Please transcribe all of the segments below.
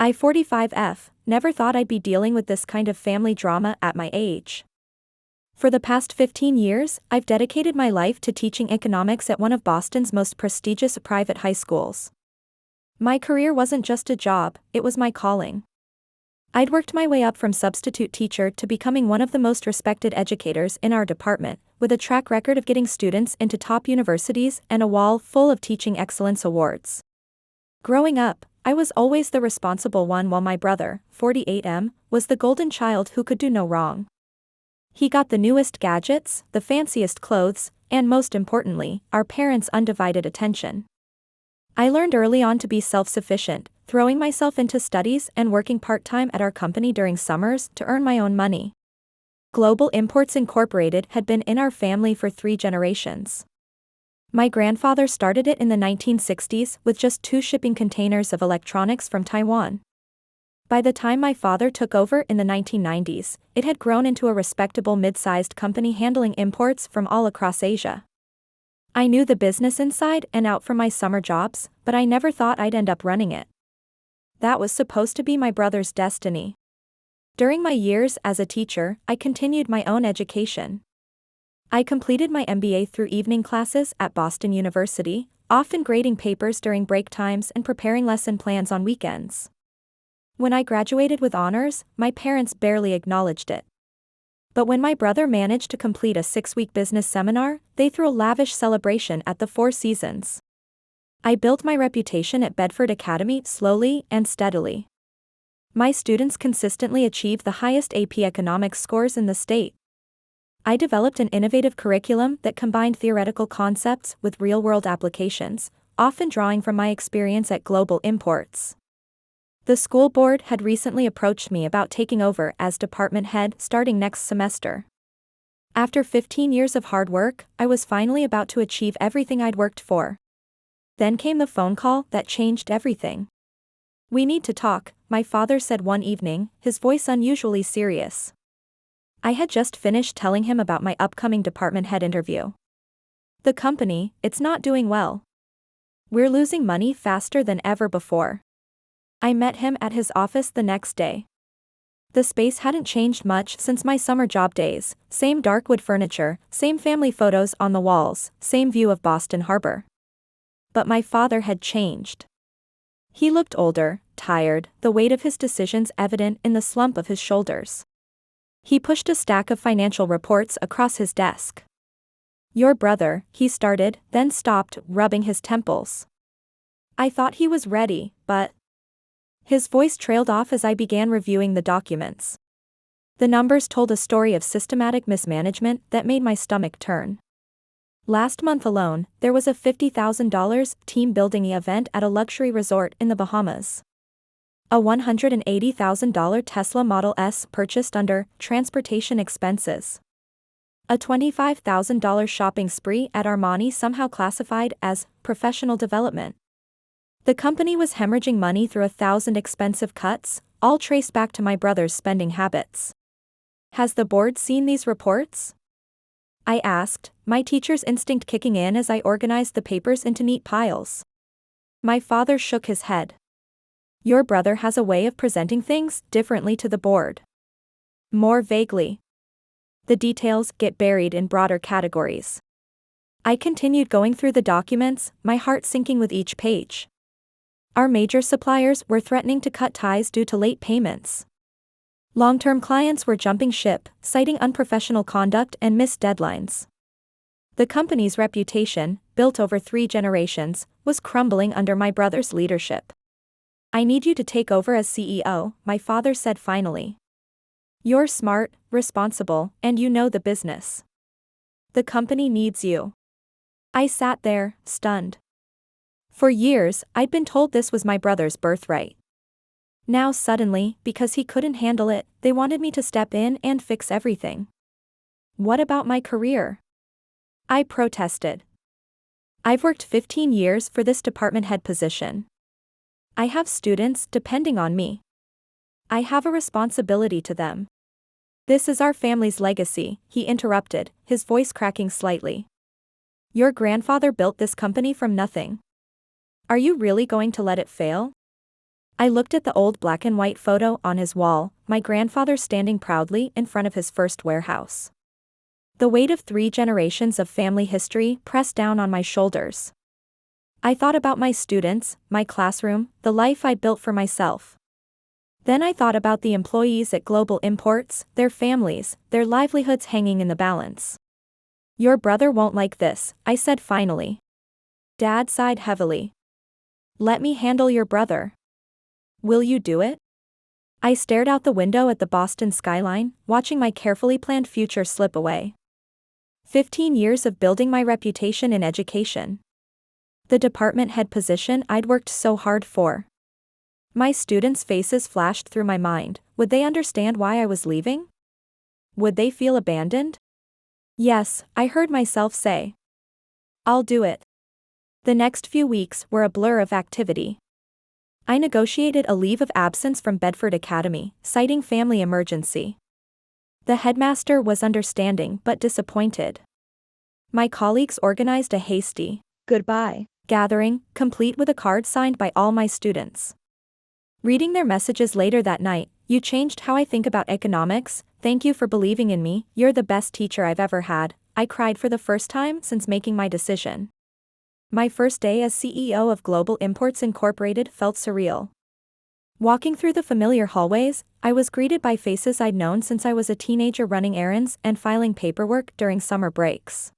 I-45F, never thought I'd be dealing with this kind of family drama at my age. For the past 15 years, I've dedicated my life to teaching economics at one of Boston's most prestigious private high schools. My career wasn't just a job, it was my calling. I'd worked my way up from substitute teacher to becoming one of the most respected educators in our department, with a track record of getting students into top universities and a wall full of teaching excellence awards. Growing up, I was always the responsible one while my brother, 48M, was the golden child who could do no wrong. He got the newest gadgets, the fanciest clothes, and most importantly, our parents' undivided attention. I learned early on to be self-sufficient, throwing myself into studies and working part-time at our company during summers to earn my own money. Global Imports Incorporated had been in our family for 3 generations. My grandfather started it in the 1960s with just 2 shipping containers of electronics from Taiwan. By the time my father took over in the 1990s, it had grown into a respectable mid-sized company handling imports from all across Asia. I knew the business inside and out from my summer jobs, but I never thought I'd end up running it. That was supposed to be my brother's destiny. During my years as a teacher, I continued my own education. I completed my MBA through evening classes at Boston University, often grading papers during break times and preparing lesson plans on weekends. When I graduated with honors, my parents barely acknowledged it. But when my brother managed to complete a 6-week business seminar, they threw a lavish celebration at the Four Seasons. I built my reputation at Bedford Academy slowly and steadily. My students consistently achieved the highest AP economics scores in the state. I developed an innovative curriculum that combined theoretical concepts with real-world applications, often drawing from my experience at Global Imports. The school board had recently approached me about taking over as department head starting next semester. After 15 years of hard work, I was finally about to achieve everything I'd worked for. Then came the phone call that changed everything. "We need to talk," my father said one evening, his voice unusually serious. I had just finished telling him about my upcoming department head interview. "The company, it's not doing well. We're losing money faster than ever before." I met him at his office the next day. The space hadn't changed much since my summer job days, same dark wood furniture, same family photos on the walls, same view of Boston Harbor. But my father had changed. He looked older, tired, the weight of his decisions evident in the slump of his shoulders. He pushed a stack of financial reports across his desk. "Your brother," he started, then stopped, rubbing his temples. I thought he was ready, but his voice trailed off as I began reviewing the documents. The numbers told a story of systematic mismanagement that made my stomach turn. Last month alone, there was a $50,000 team-building event at a luxury resort in the Bahamas. A $180,000 Tesla Model S purchased under transportation expenses. A $25,000 shopping spree at Armani somehow classified as professional development. The company was hemorrhaging money through 1,000 expensive cuts, all traced back to my brother's spending habits. "Has the board seen these reports?" I asked, my teacher's instinct kicking in as I organized the papers into neat piles. My father shook his head. "Your brother has a way of presenting things differently to the board. More vaguely. The details get buried in broader categories." I continued going through the documents, my heart sinking with each page. Our major suppliers were threatening to cut ties due to late payments. Long-term clients were jumping ship, citing unprofessional conduct and missed deadlines. The company's reputation, built over 3 generations, was crumbling under my brother's leadership. "I need you to take over as CEO," my father said finally. "You're smart, responsible, and you know the business. The company needs you." I sat there, stunned. For years, I'd been told this was my brother's birthright. Now suddenly, because he couldn't handle it, they wanted me to step in and fix everything. What about my career? I protested. "I've worked 15 years for this department head position. I have students depending on me. I have a responsibility to them." "This is our family's legacy," he interrupted, his voice cracking slightly. "Your grandfather built this company from nothing. Are you really going to let it fail?" I looked at the old black and white photo on his wall, my grandfather standing proudly in front of his first warehouse. The weight of 3 generations of family history pressed down on my shoulders. I thought about my students, my classroom, the life I built for myself. Then I thought about the employees at Global Imports, their families, their livelihoods hanging in the balance. Your brother won't like this, I said finally. Dad sighed heavily. Let me handle your brother. Will you do it? I stared out the window at the Boston skyline, watching my carefully planned future slip away. 15 years of building my reputation in education. The department head position I'd worked so hard for. My students' faces flashed through my mind. Would they understand why I was leaving? Would they feel abandoned? Yes, I heard myself say. I'll do it. The next few weeks were a blur of activity. I negotiated a leave of absence from Bedford Academy, citing family emergency. The headmaster was understanding but disappointed. My colleagues organized a hasty goodbye gathering, complete with a card signed by all my students. Reading their messages later that night, you changed how I think about economics, thank you for believing in me, you're the best teacher I've ever had, I cried for the first time since making my decision. My first day as CEO of Global Imports Incorporated felt surreal. Walking through the familiar hallways, I was greeted by faces I'd known since I was a teenager running errands and filing paperwork during summer breaks.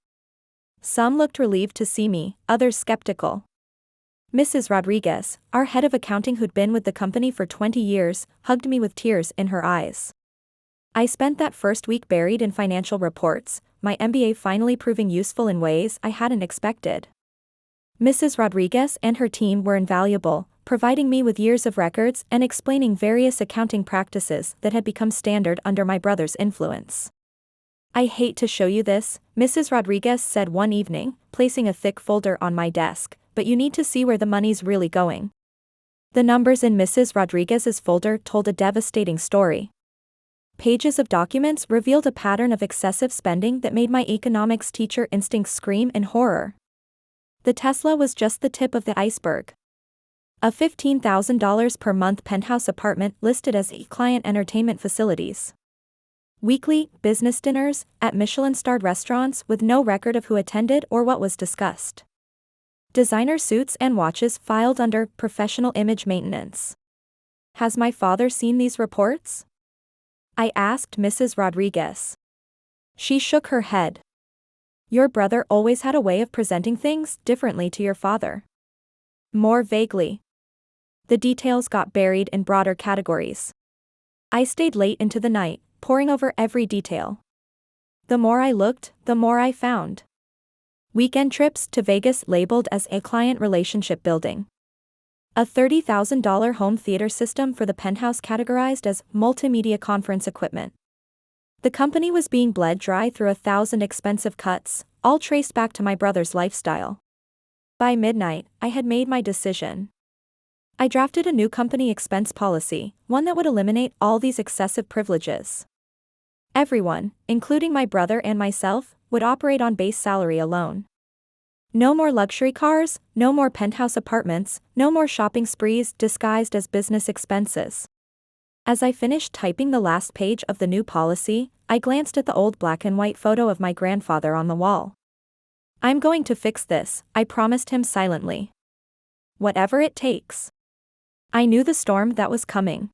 Some looked relieved to see me, others skeptical. Mrs. Rodriguez, our head of accounting who'd been with the company for 20 years, hugged me with tears in her eyes. I spent that first week buried in financial reports, my MBA finally proving useful in ways I hadn't expected. Mrs. Rodriguez and her team were invaluable, providing me with years of records and explaining various accounting practices that had become standard under my brother's influence. I hate to show you this, Mrs. Rodriguez said one evening, placing a thick folder on my desk, but you need to see where the money's really going. The numbers in Mrs. Rodriguez's folder told a devastating story. Pages of documents revealed a pattern of excessive spending that made my economics teacher instincts scream in horror. The Tesla was just the tip of the iceberg. A $15,000 per month penthouse apartment listed as client entertainment facilities. Weekly, business dinners, at Michelin-starred restaurants with no record of who attended or what was discussed. Designer suits and watches filed under professional image maintenance. Has my father seen these reports? I asked Mrs. Rodriguez. She shook her head. Your brother always had a way of presenting things differently to your father. More vaguely. The details got buried in broader categories. I stayed late into the night, poring over every detail. The more I looked, the more I found. Weekend trips to Vegas labeled as a client relationship building. A $30,000 home theater system for the penthouse categorized as multimedia conference equipment. The company was being bled dry through 1,000 expensive cuts, all traced back to my brother's lifestyle. By midnight, I had made my decision. I drafted a new company expense policy, one that would eliminate all these excessive privileges. Everyone, including my brother and myself, would operate on base salary alone. No more luxury cars, no more penthouse apartments, no more shopping sprees disguised as business expenses. As I finished typing the last page of the new policy, I glanced at the old black and white photo of my grandfather on the wall. I'm going to fix this, I promised him silently. Whatever it takes. I knew the storm that was coming.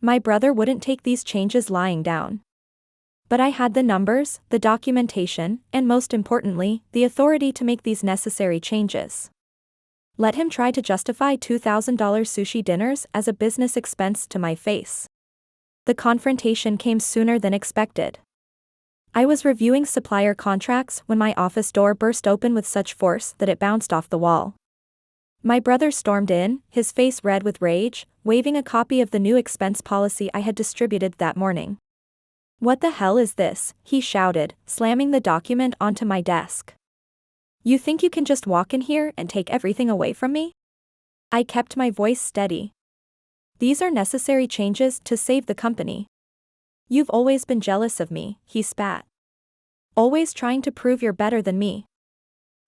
My brother wouldn't take these changes lying down. But I had the numbers, the documentation, and most importantly, the authority to make these necessary changes. Let him try to justify $2,000 sushi dinners as a business expense to my face. The confrontation came sooner than expected. I was reviewing supplier contracts when my office door burst open with such force that it bounced off the wall. My brother stormed in, his face red with rage, waving a copy of the new expense policy I had distributed that morning. What the hell is this? He shouted, slamming the document onto my desk. You think you can just walk in here and take everything away from me? I kept my voice steady. These are necessary changes to save the company. You've always been jealous of me, he spat. Always trying to prove you're better than me.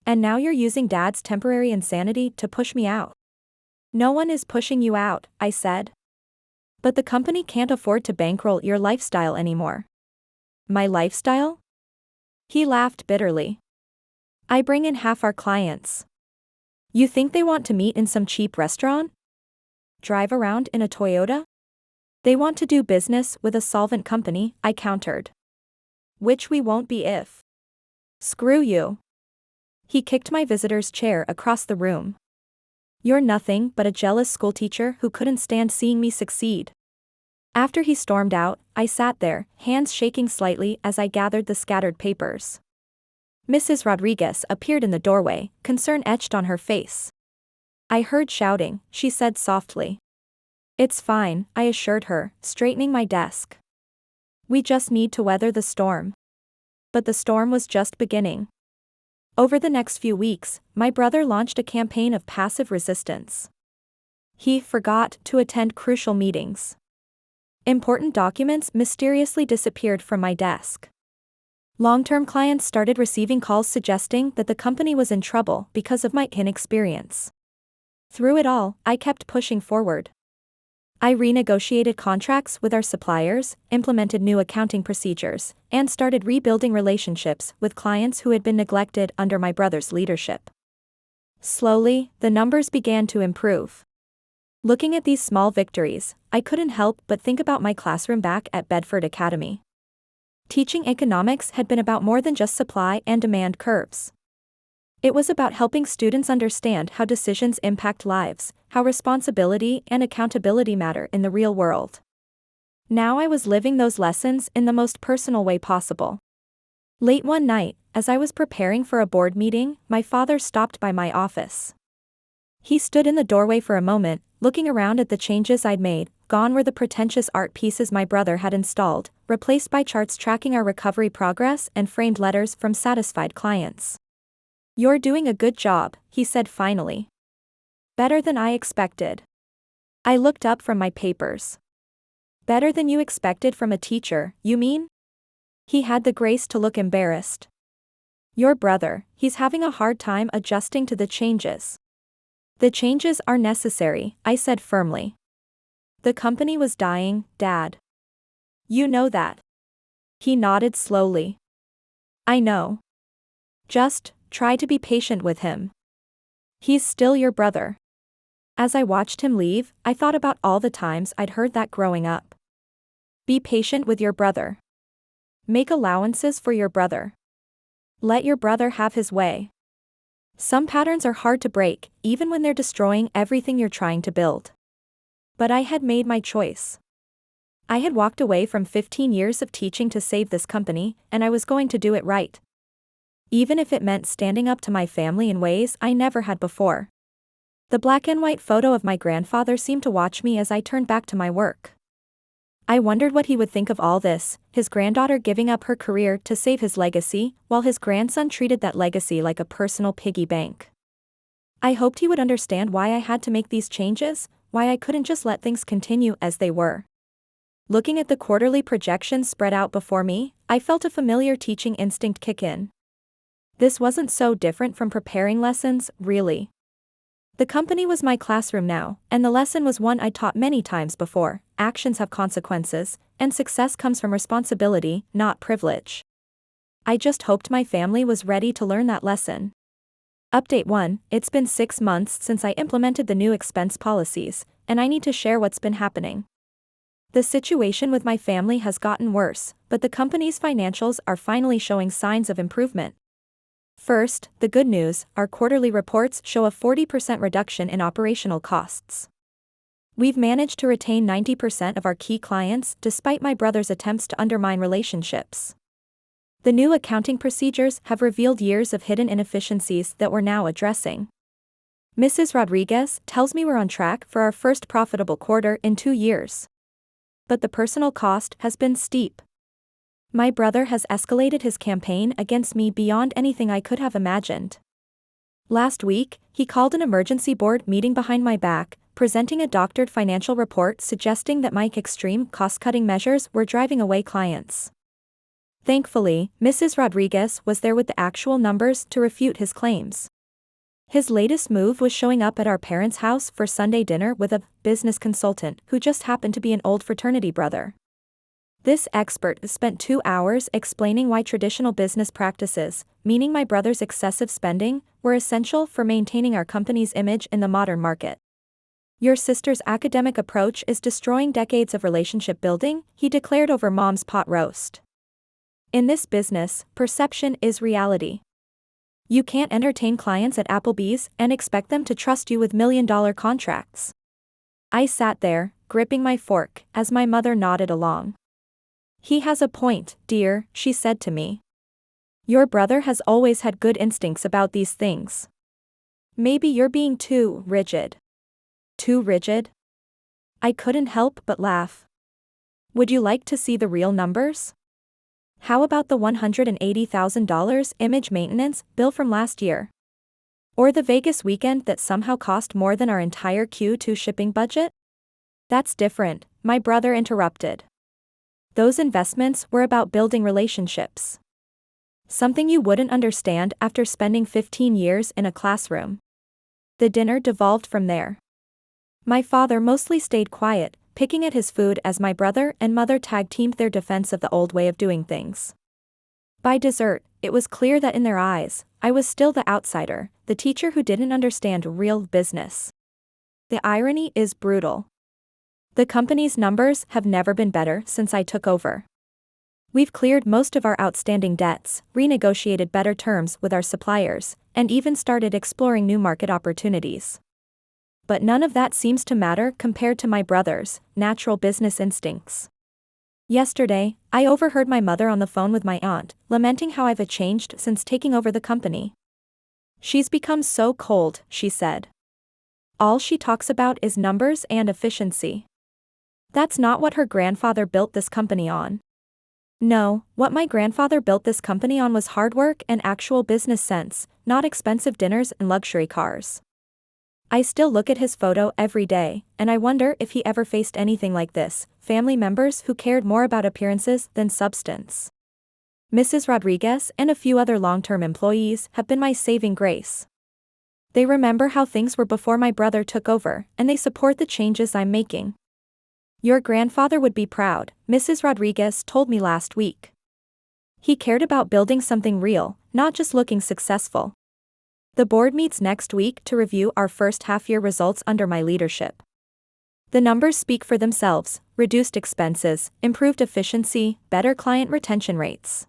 And now you're using Dad's temporary insanity to push me out. No one is pushing you out, I said. But the company can't afford to bankroll your lifestyle anymore. My lifestyle? He laughed bitterly. I bring in half our clients. You think they want to meet in some cheap restaurant? Drive around in a Toyota? They want to do business with a solvent company, I countered. Which we won't be if. Screw you. He kicked my visitor's chair across the room. You're nothing but a jealous schoolteacher who couldn't stand seeing me succeed. After he stormed out, I sat there, hands shaking slightly as I gathered the scattered papers. Mrs. Rodriguez appeared in the doorway, concern etched on her face. I heard shouting, she said softly. It's fine, I assured her, straightening my desk. We just need to weather the storm. But the storm was just beginning. Over the next few weeks, my brother launched a campaign of passive resistance. He forgot to attend crucial meetings. Important documents mysteriously disappeared from my desk. Long-term clients started receiving calls suggesting that the company was in trouble because of my inexperience. Through it all, I kept pushing forward. I renegotiated contracts with our suppliers, implemented new accounting procedures, and started rebuilding relationships with clients who had been neglected under my brother's leadership. Slowly, the numbers began to improve. Looking at these small victories, I couldn't help but think about my classroom back at Bedford Academy. Teaching economics had been about more than just supply and demand curves. It was about helping students understand how decisions impact lives, how responsibility and accountability matter in the real world. Now I was living those lessons in the most personal way possible. Late one night, as I was preparing for a board meeting, my father stopped by my office. He stood in the doorway for a moment, looking around at the changes I'd made. Gone were the pretentious art pieces my brother had installed, replaced by charts tracking our recovery progress and framed letters from satisfied clients. You're doing a good job, he said finally. Better than I expected. I looked up from my papers. Better than you expected from a teacher, you mean? He had the grace to look embarrassed. Your brother, he's having a hard time adjusting to the changes. The changes are necessary, I said firmly. The company was dying, Dad. You know that. He nodded slowly. I know. Just try to be patient with him. He's still your brother. As I watched him leave, I thought about all the times I'd heard that growing up. Be patient with your brother. Make allowances for your brother. Let your brother have his way. Some patterns are hard to break, even when they're destroying everything you're trying to build. But I had made my choice. I had walked away from 15 years of teaching to save this company, and I was going to do it right. Even if it meant standing up to my family in ways I never had before. The black and white photo of my grandfather seemed to watch me as I turned back to my work. I wondered what he would think of all this, his granddaughter giving up her career to save his legacy, while his grandson treated that legacy like a personal piggy bank. I hoped he would understand why I had to make these changes, why I couldn't just let things continue as they were. Looking at the quarterly projections spread out before me, I felt a familiar teaching instinct kick in. This wasn't so different from preparing lessons, really. The company was my classroom now, and the lesson was one I'd taught many times before: actions have consequences, and success comes from responsibility, not privilege. I just hoped my family was ready to learn that lesson. Update 1: It's been 6 months since I implemented the new expense policies, and I need to share what's been happening. The situation with my family has gotten worse, but the company's financials are finally showing signs of improvement. First, the good news: our quarterly reports show a 40% reduction in operational costs. We've managed to retain 90% of our key clients despite my brother's attempts to undermine relationships. The new accounting procedures have revealed years of hidden inefficiencies that we're now addressing. Mrs. Rodriguez tells me we're on track for our first profitable quarter in 2 years. But the personal cost has been steep. My brother has escalated his campaign against me beyond anything I could have imagined. Last week, he called an emergency board meeting behind my back, presenting a doctored financial report suggesting that my extreme cost-cutting measures were driving away clients. Thankfully, Mrs. Rodriguez was there with the actual numbers to refute his claims. His latest move was showing up at our parents' house for Sunday dinner with a business consultant who just happened to be an old fraternity brother. This expert spent 2 hours explaining why traditional business practices, meaning my brother's excessive spending, were essential for maintaining our company's image in the modern market. Your sister's academic approach is destroying decades of relationship building, he declared over mom's pot roast. In this business, perception is reality. You can't entertain clients at Applebee's and expect them to trust you with million-dollar contracts. I sat there, gripping my fork, as my mother nodded along. He has a point, dear, she said to me. Your brother has always had good instincts about these things. Maybe you're being too rigid. Too rigid? I couldn't help but laugh. Would you like to see the real numbers? How about the $180,000 image maintenance bill from last year? Or the Vegas weekend that somehow cost more than our entire Q2 shipping budget? That's different, my brother interrupted. Those investments were about building relationships. Something you wouldn't understand after spending 15 years in a classroom. The dinner devolved from there. My father mostly stayed quiet, picking at his food as my brother and mother tag-teamed their defense of the old way of doing things. By dessert, it was clear that in their eyes, I was still the outsider, the teacher who didn't understand real business. The irony is brutal. The company's numbers have never been better since I took over. We've cleared most of our outstanding debts, renegotiated better terms with our suppliers, and even started exploring new market opportunities. But none of that seems to matter compared to my brother's natural business instincts. Yesterday, I overheard my mother on the phone with my aunt, lamenting how I've changed since taking over the company. She's become so cold, she said. All she talks about is numbers and efficiency. That's not what her grandfather built this company on. No, what my grandfather built this company on was hard work and actual business sense, not expensive dinners and luxury cars. I still look at his photo every day, and I wonder if he ever faced anything like this, family members who cared more about appearances than substance. Mrs. Rodriguez and a few other long-term employees have been my saving grace. They remember how things were before my brother took over, and they support the changes I'm making. Your grandfather would be proud, Mrs. Rodriguez told me last week. He cared about building something real, not just looking successful. The board meets next week to review our first half-year results under my leadership. The numbers speak for themselves: reduced expenses, improved efficiency, better client retention rates.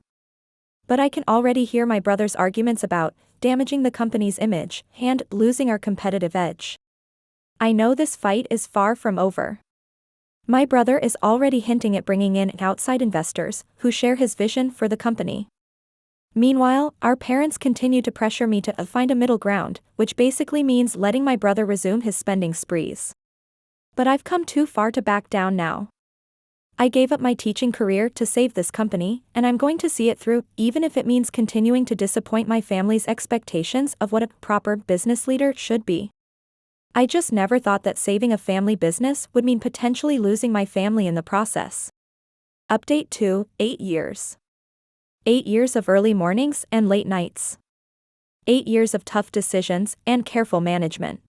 But I can already hear my brother's arguments about damaging the company's image and losing our competitive edge. I know this fight is far from over. My brother is already hinting at bringing in outside investors who share his vision for the company. Meanwhile, our parents continue to pressure me to find a middle ground, which basically means letting my brother resume his spending sprees. But I've come too far to back down now. I gave up my teaching career to save this company, and I'm going to see it through, even if it means continuing to disappoint my family's expectations of what a proper business leader should be. I just never thought that saving a family business would mean potentially losing my family in the process. Update 2, 8 years. 8 years of early mornings and late nights. 8 years of tough decisions and careful management.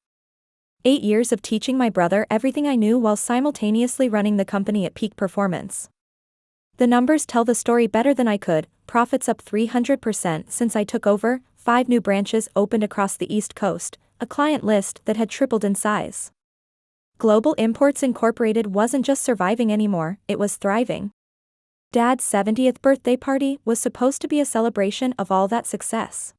8 years of teaching my brother everything I knew while simultaneously running the company at peak performance. The numbers tell the story better than I could: profits up 300% since I took over, 5 new branches opened across the East Coast, a client list that had tripled in size. Global Imports Incorporated wasn't just surviving anymore, it was thriving. Dad's 70th birthday party was supposed to be a celebration of all that success.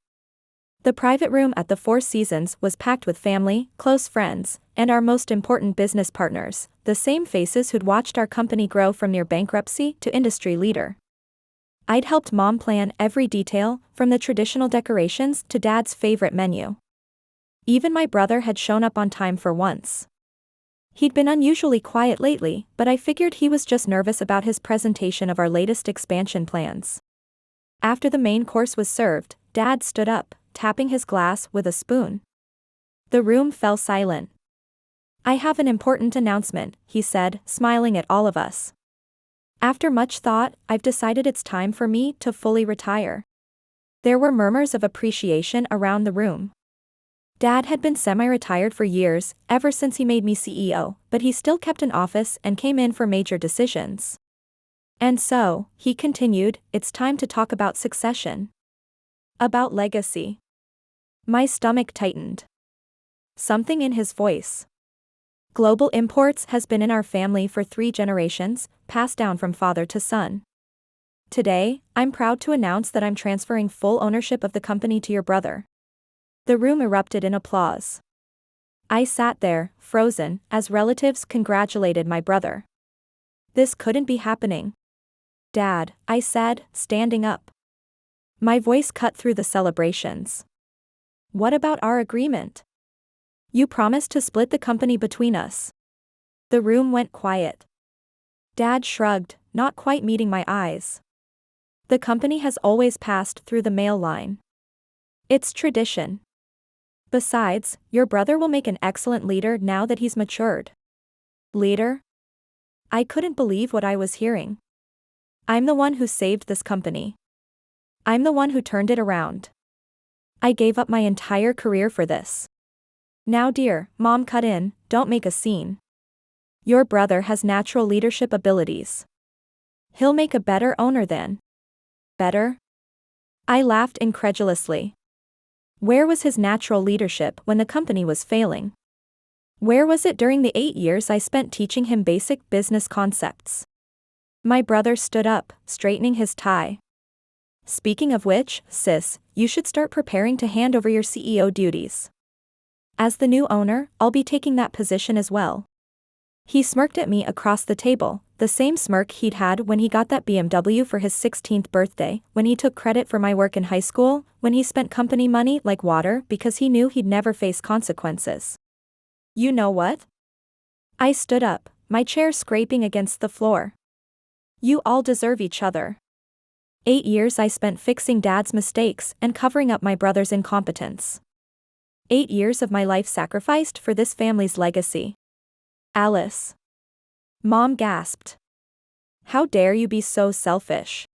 The private room at the Four Seasons was packed with family, close friends, and our most important business partners, the same faces who'd watched our company grow from near bankruptcy to industry leader. I'd helped Mom plan every detail, from the traditional decorations to Dad's favorite menu. Even my brother had shown up on time for once. He'd been unusually quiet lately, but I figured he was just nervous about his presentation of our latest expansion plans. After the main course was served, Dad stood up, tapping his glass with a spoon. The room fell silent. "I have an important announcement," he said, smiling at all of us. "After much thought, I've decided it's time for me to fully retire." There were murmurs of appreciation around the room. Dad had been semi-retired for years, ever since he made me CEO, but he still kept an office and came in for major decisions. And so, he continued, it's time to talk about succession. About legacy. My stomach tightened. Something in his voice. Global Imports has been in our family for 3 generations, passed down from father to son. Today, I'm proud to announce that I'm transferring full ownership of the company to your brother. The room erupted in applause. I sat there, frozen, as relatives congratulated my brother. This couldn't be happening. Dad, I said, standing up. My voice cut through the celebrations. What about our agreement? You promised to split the company between us. The room went quiet. Dad shrugged, not quite meeting my eyes. The company has always passed through the male line. It's tradition. Besides, your brother will make an excellent leader now that he's matured. Leader? I couldn't believe what I was hearing. I'm the one who saved this company. I'm the one who turned it around. I gave up my entire career for this. Now dear, Mom, cut in, don't make a scene. Your brother has natural leadership abilities. He'll make a better owner than. Better? I laughed incredulously. Where was his natural leadership when the company was failing? Where was it during the 8 years I spent teaching him basic business concepts? My brother stood up, straightening his tie. Speaking of which, sis, you should start preparing to hand over your CEO duties. As the new owner, I'll be taking that position as well. He smirked at me across the table, the same smirk he'd had when he got that BMW for his 16th birthday, when he took credit for my work in high school, when he spent company money like water because he knew he'd never face consequences. You know what? I stood up, my chair scraping against the floor. You all deserve each other. 8 years I spent fixing Dad's mistakes and covering up my brother's incompetence. 8 years of my life sacrificed for this family's legacy. Alice. Mom gasped. How dare you be so selfish?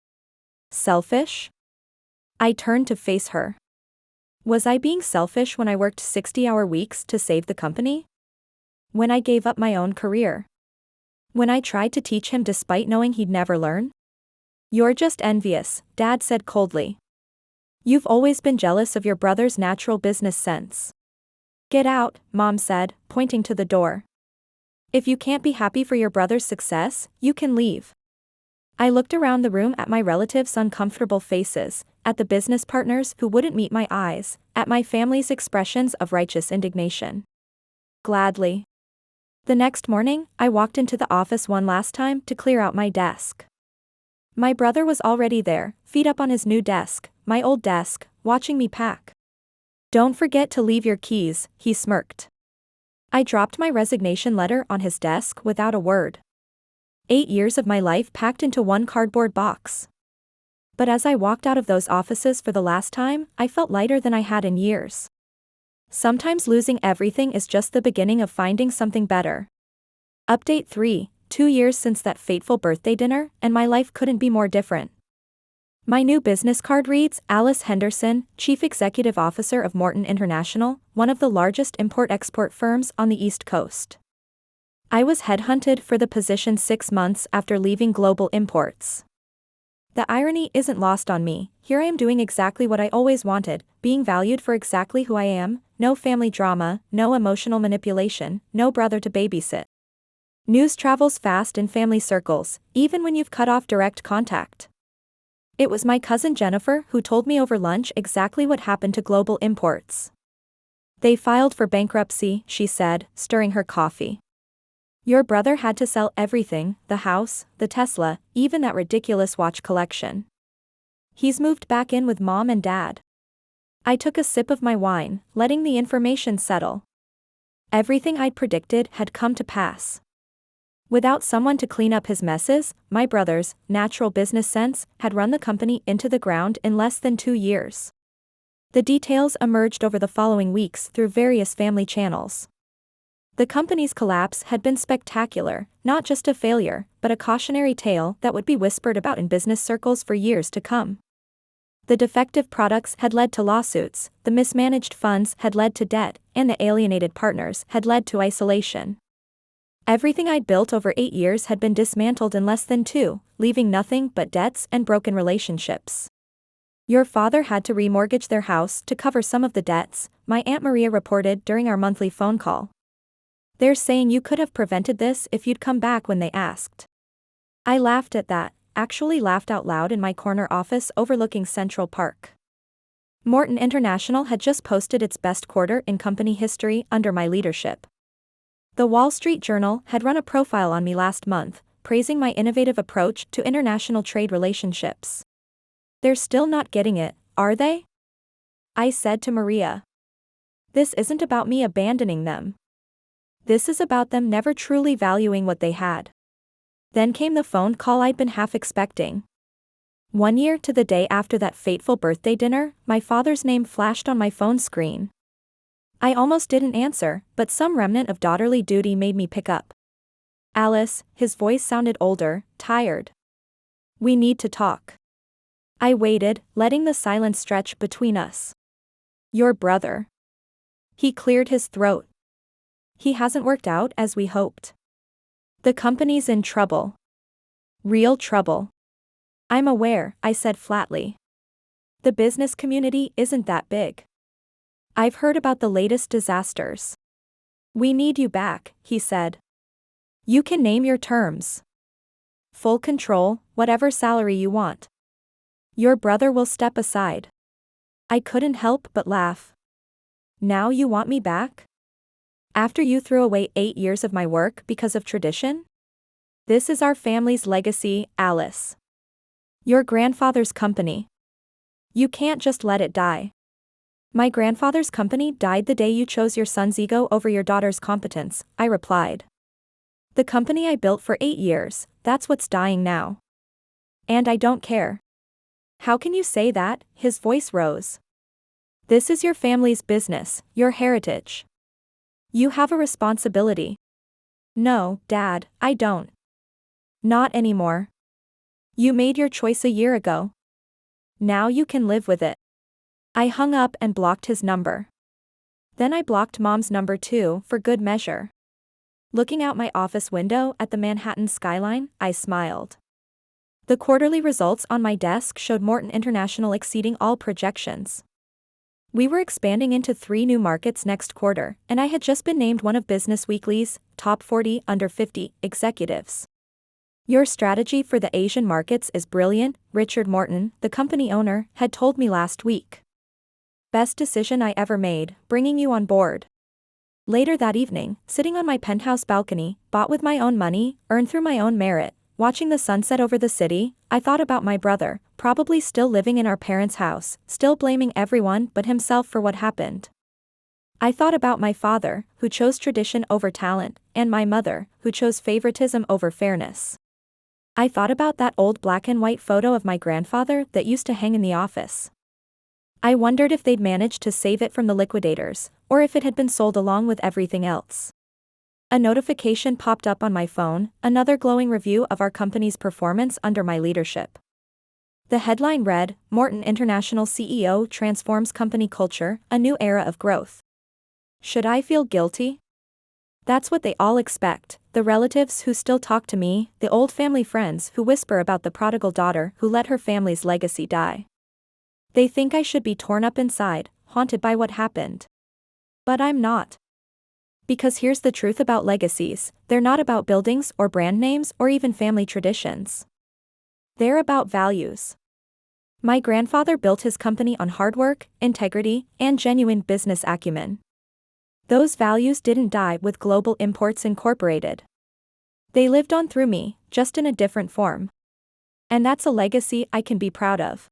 Selfish? I turned to face her. Was I being selfish when I worked 60-hour weeks to save the company? When I gave up my own career? When I tried to teach him despite knowing he'd never learn? You're just envious, Dad said coldly. You've always been jealous of your brother's natural business sense. Get out, Mom said, pointing to the door. If you can't be happy for your brother's success, you can leave. I looked around the room at my relatives' uncomfortable faces, at the business partners who wouldn't meet my eyes, at my family's expressions of righteous indignation. Gladly. The next morning, I walked into the office one last time to clear out my desk. My brother was already there, feet up on his new desk, my old desk, watching me pack. Don't forget to leave your keys, he smirked. I dropped my resignation letter on his desk without a word. 8 years of my life packed into one cardboard box. But as I walked out of those offices for the last time, I felt lighter than I had in years. Sometimes losing everything is just the beginning of finding something better. Update 3, 2 years since that fateful birthday dinner, and my life couldn't be more different. My new business card reads, Alice Henderson, Chief Executive Officer of Morton International, one of the largest import-export firms on the East Coast. I was headhunted for the position 6 months after leaving Global Imports. The irony isn't lost on me. Here I am doing exactly what I always wanted, being valued for exactly who I am, no family drama, no emotional manipulation, no brother to babysit. News travels fast in family circles, even when you've cut off direct contact. It was my cousin Jennifer who told me over lunch exactly what happened to Global Imports. They filed for bankruptcy, she said, stirring her coffee. Your brother had to sell everything, the house, the Tesla, even that ridiculous watch collection. He's moved back in with Mom and Dad. I took a sip of my wine, letting the information settle. Everything I'd predicted had come to pass. Without someone to clean up his messes, my brother's natural business sense had run the company into the ground in less than 2 years. The details emerged over the following weeks through various family channels. The company's collapse had been spectacular, not just a failure, but a cautionary tale that would be whispered about in business circles for years to come. The defective products had led to lawsuits, the mismanaged funds had led to debt, and the alienated partners had led to isolation. Everything I'd built over 8 years had been dismantled in less than 2, leaving nothing but debts and broken relationships. Your father had to remortgage their house to cover some of the debts, my Aunt Maria reported during our monthly phone call. They're saying you could have prevented this if you'd come back when they asked. I laughed at that, actually laughed out loud in my corner office overlooking Central Park. Morton International had just posted its best quarter in company history under my leadership. The Wall Street Journal had run a profile on me last month, praising my innovative approach to international trade relationships. They're still not getting it, are they? I said to Maria. This isn't about me abandoning them. This is about them never truly valuing what they had. Then came the phone call I'd been half expecting. 1 year to the day after that fateful birthday dinner, my father's name flashed on my phone screen. I almost didn't answer, but some remnant of daughterly duty made me pick up. Alice, his voice sounded older, tired. We need to talk. I waited, letting the silence stretch between us. Your brother. He cleared his throat. He hasn't worked out as we hoped. The company's in trouble. Real trouble. I'm aware, I said flatly. The business community isn't that big. I've heard about the latest disasters. We need you back, he said. You can name your terms. Full control, whatever salary you want. Your brother will step aside. I couldn't help but laugh. Now you want me back? After you threw away 8 years of my work because of tradition? This is our family's legacy, Alice. Your grandfather's company. You can't just let it die. My grandfather's company died the day you chose your son's ego over your daughter's competence, I replied. The company I built for 8 years, that's what's dying now. And I don't care. How can you say that? His voice rose. This is your family's business, your heritage. You have a responsibility. No, Dad, I don't. Not anymore. You made your choice a year ago. Now you can live with it. I hung up and blocked his number. Then I blocked Mom's number too, for good measure. Looking out my office window at the Manhattan skyline, I smiled. The quarterly results on my desk showed Morton International exceeding all projections. We were expanding into 3 new markets next quarter, and I had just been named one of Business Weekly's top 40 under 50 executives. Your strategy for the Asian markets is brilliant, Richard Morton, the company owner, had told me last week. Best decision I ever made, bringing you on board. Later that evening, sitting on my penthouse balcony, bought with my own money, earned through my own merit, watching the sunset over the city, I thought about my brother, probably still living in our parents' house, still blaming everyone but himself for what happened. I thought about my father, who chose tradition over talent, and my mother, who chose favoritism over fairness. I thought about that old black and white photo of my grandfather that used to hang in the office. I wondered if they'd managed to save it from the liquidators, or if it had been sold along with everything else. A notification popped up on my phone, another glowing review of our company's performance under my leadership. The headline read, Morton International CEO transforms company culture, a new era of growth. Should I feel guilty? That's what they all expect, the relatives who still talk to me, the old family friends who whisper about the prodigal daughter who let her family's legacy die. They think I should be torn up inside, haunted by what happened. But I'm not. Because here's the truth about legacies, they're not about buildings or brand names or even family traditions. They're about values. My grandfather built his company on hard work, integrity, and genuine business acumen. Those values didn't die with Global Imports Incorporated. They lived on through me, just in a different form. And that's a legacy I can be proud of.